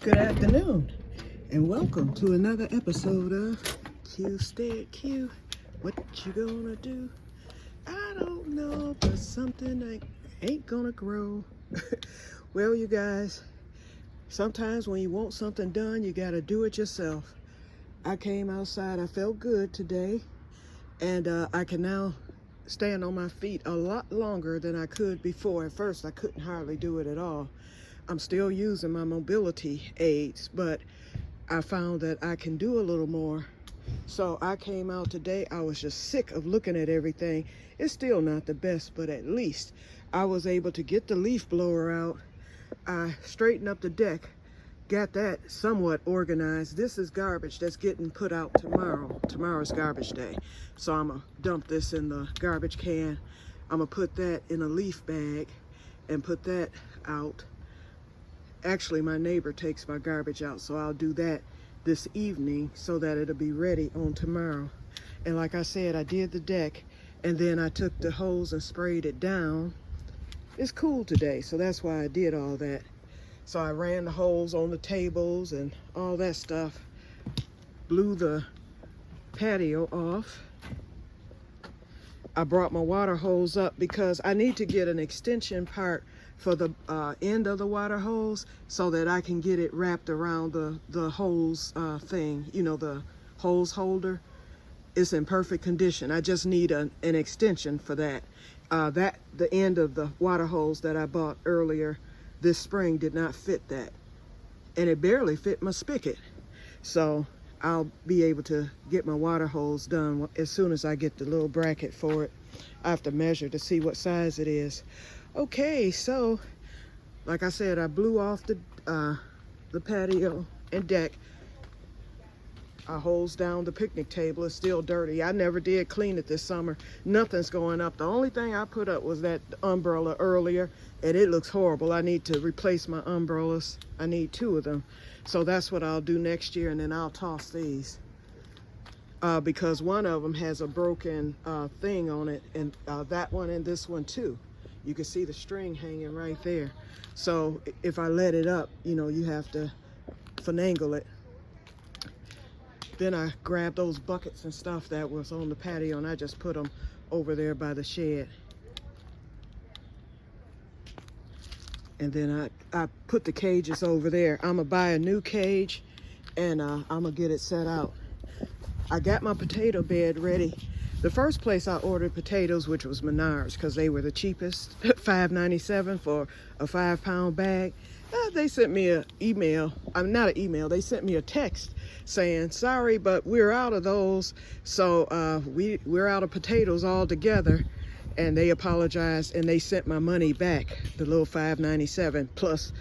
Good afternoon, and welcome to another episode of Que-stead-Que. What you gonna do? I don't know, but something ain't gonna grow. Well, you guys, sometimes when you want something done, you gotta do it yourself. I came outside, I felt good today, and I can now stand on my feet a lot longer than I could before. At first, I couldn't hardly do it at all. I'm still using my mobility aids, but I found that I can do a little more. So I came out today. I was just sick of looking at everything. It's still not the best, but at least I was able to get the leaf blower out. I straightened up the deck, got that somewhat organized. This is garbage that's getting put out tomorrow. Tomorrow's garbage day. So I'm gonna dump this in the garbage can. I'm gonna put that in a leaf bag and put that out. Actually, my neighbor takes my garbage out, so I'll do that this evening so that it'll be ready on tomorrow. And like I said, I did the deck, and then I took the hose and sprayed it down. It's cool today, so that's why I did all that. So I ran the hose on the tables and all that stuff, blew the patio off. I brought my water hose up because I need to get an extension part for the end of the water hose so that I can get it wrapped around the hose thing, you know, the hose holder. It's in perfect condition. I just need an extension for that. The end of the water hose that I bought earlier this spring did not fit that, and it barely fit my spigot. So I'll be able to get my water hose done as soon as I get the little bracket for it. I have to measure to see what size it is. Okay, so like I said, I blew off the patio and deck. I hosed down the picnic table. It's still dirty. I never did clean it this summer. Nothing's going up. The only thing I put up was that umbrella earlier, and it looks horrible. I need to replace my umbrellas. I need 2 of them. So that's what I'll do next year, and then I'll toss these. Because one of them has a broken thing on it, and that one and this one too. You can see the string hanging right there. So if I let it up, you know, you have to finagle it. Then I grabbed those buckets and stuff that was on the patio, and I just put them over there by the shed. And then I put the cages over there. I'm gonna buy a new cage, and I'm gonna get it set out. I got my potato bed ready. The first place I ordered potatoes, which was Menards, because they were the cheapest, $5.97 for a 5-pound bag. They sent me an email, not an email, they sent me a text saying, sorry, but we're out of those. So we're out of potatoes altogether. And they apologized, and they sent my money back, the little $5.97 plus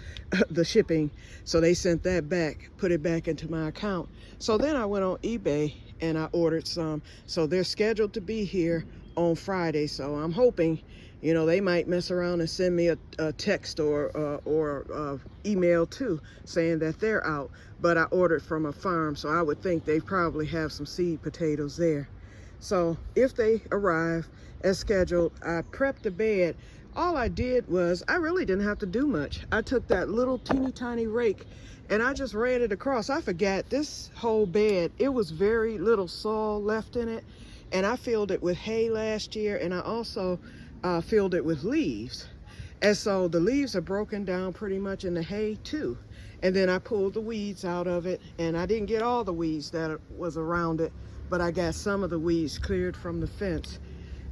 the shipping. So they sent that back, put it back into my account. So then I went on eBay and I ordered some. So they're scheduled to be here on Friday. So I'm hoping, you know, they might mess around and send me a text or email too, saying that they're out. But I ordered from a farm, so I would think they probably have some seed potatoes there. So if they arrive as scheduled, I prepped the bed. All I did was, I really didn't have to do much. I took that little teeny tiny rake and I just ran it across. I forgot this whole bed, it was very little soil left in it. And I filled it with hay last year, and I also filled it with leaves. And so the leaves are broken down pretty much in the hay too. And then I pulled the weeds out of it, and I didn't get all the weeds that was around it, but I got some of the weeds cleared from the fence.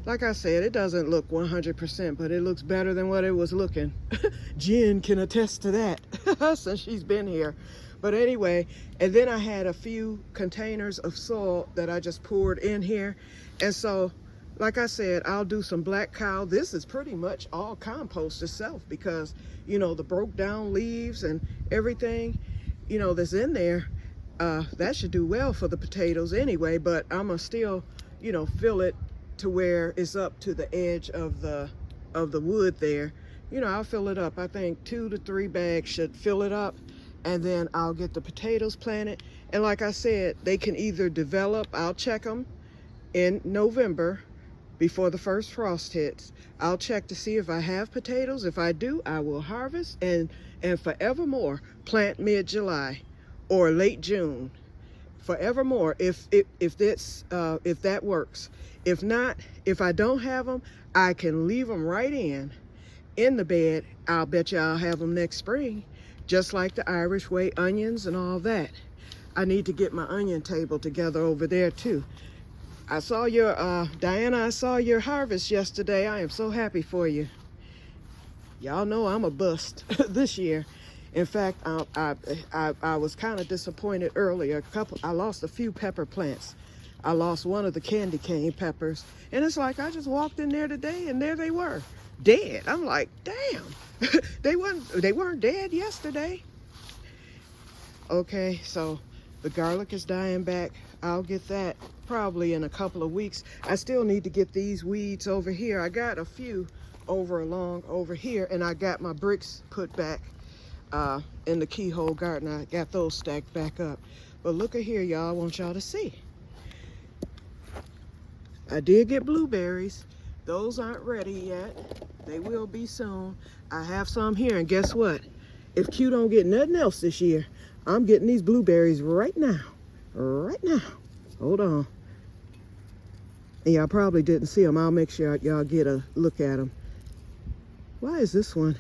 Like I said, it doesn't look 100%, but it looks better than what it was looking. Jen can attest to that since she's been here. But anyway, and then I had a few containers of soil that I just poured in here. And so, like I said, I'll do some black cow. This is pretty much all compost itself because, you know, the broke down leaves and everything, you know, that's in there, that should do well for the potatoes anyway. But I'm gonna still, you know, fill it to where it's up to the edge of the wood there. You know, I'll fill it up. I think 2 to 3 bags should fill it up, and then I'll get the potatoes planted. And like I said, they can either develop, I'll check them in November before the first frost hits. I'll check to see if I have potatoes. If I do, I will harvest and forevermore plant mid-July or late June. Forevermore, if that works. If not, if I don't have them, I can leave them right in the bed. I'll bet you I'll have them next spring, just like the Irish way, onions and all that. I need to get my onion table together over there too. I saw your, Diana, I saw your harvest yesterday. I am so happy for you. Y'all know I'm a bust this year. In fact, I was kind of disappointed earlier. I lost a few pepper plants. I lost one of the candy cane peppers. And it's like, I just walked in there today and there they were, dead. I'm like, damn, they weren't dead yesterday. Okay, so the garlic is dying back. I'll get that probably in a couple of weeks. I still need to get these weeds over here. I got a few over here, and I got my bricks put back in the keyhole garden. I got those stacked back up. But look at here, y'all. I want y'all to see. I did get blueberries. Those aren't ready yet. They will be soon. I have some here, and guess what? If Q don't get nothing else this year, I'm getting these blueberries right now. Right now. Hold on. And y'all probably didn't see them. I'll make sure y'all get a look at them. Why is this one?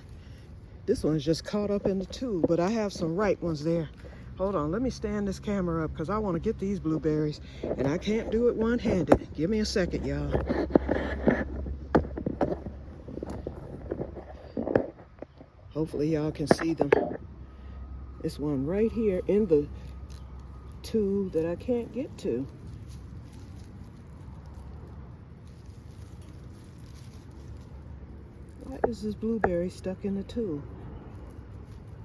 This one's just caught up in the tube, but I have some ripe ones there. Hold on, let me stand this camera up because I want to get these blueberries, and I can't do it one-handed. Give me a second, y'all. Hopefully y'all can see them. This one right here in the tube that I can't get to. Why is this blueberry stuck in the tube?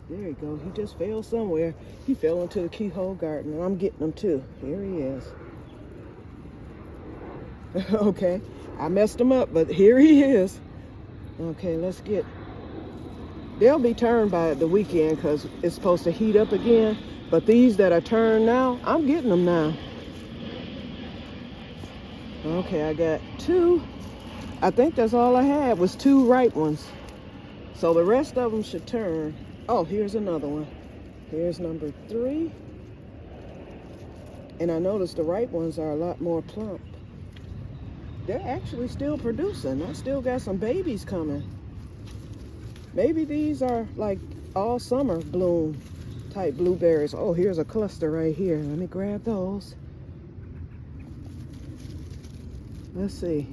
There you go. He just fell somewhere. He fell into the keyhole garden, and I'm getting him too. Here he is. Okay, I messed him up, but here he is. Okay, let's get... They'll be turned by the weekend because it's supposed to heat up again. But these that are turned now, I'm getting them now. Okay, I got two. I think that's all I had was two ripe ones. So the rest of them should turn. Oh, here's another one. Here's number 3. And I noticed the ripe ones are a lot more plump. They're actually still producing. I still got some babies coming. Maybe these are like all summer bloom type blueberries. Oh, here's a cluster right here. Let me grab those. Let's see.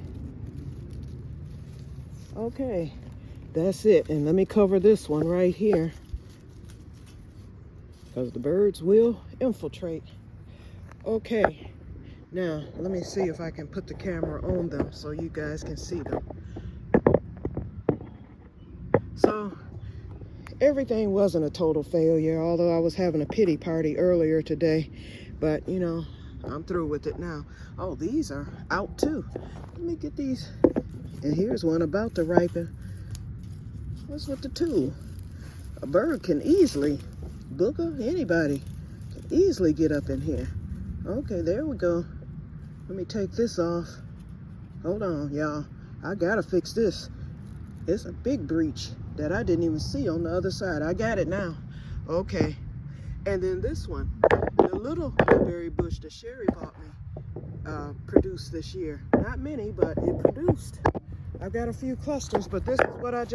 Okay, that's it. And let me cover this one right here, because the birds will infiltrate. Okay, now let me see if I can put the camera on them so you guys can see them. So everything wasn't a total failure, although I was having a pity party earlier today. But you know, I'm through with it now. Oh, these are out too. Let me get these. And here's one about to ripen. What's with the tool? A bird can easily, booger, anybody can easily get up in here. Okay, there we go. Let me take this off. Hold on, y'all. I gotta fix this. It's a big breach that I didn't even see on the other side. I got it now. Okay. And then this one, the little blueberry bush that Sherry bought me, produced this year. Not many, but it produced. I've got a few clusters, but this is what I just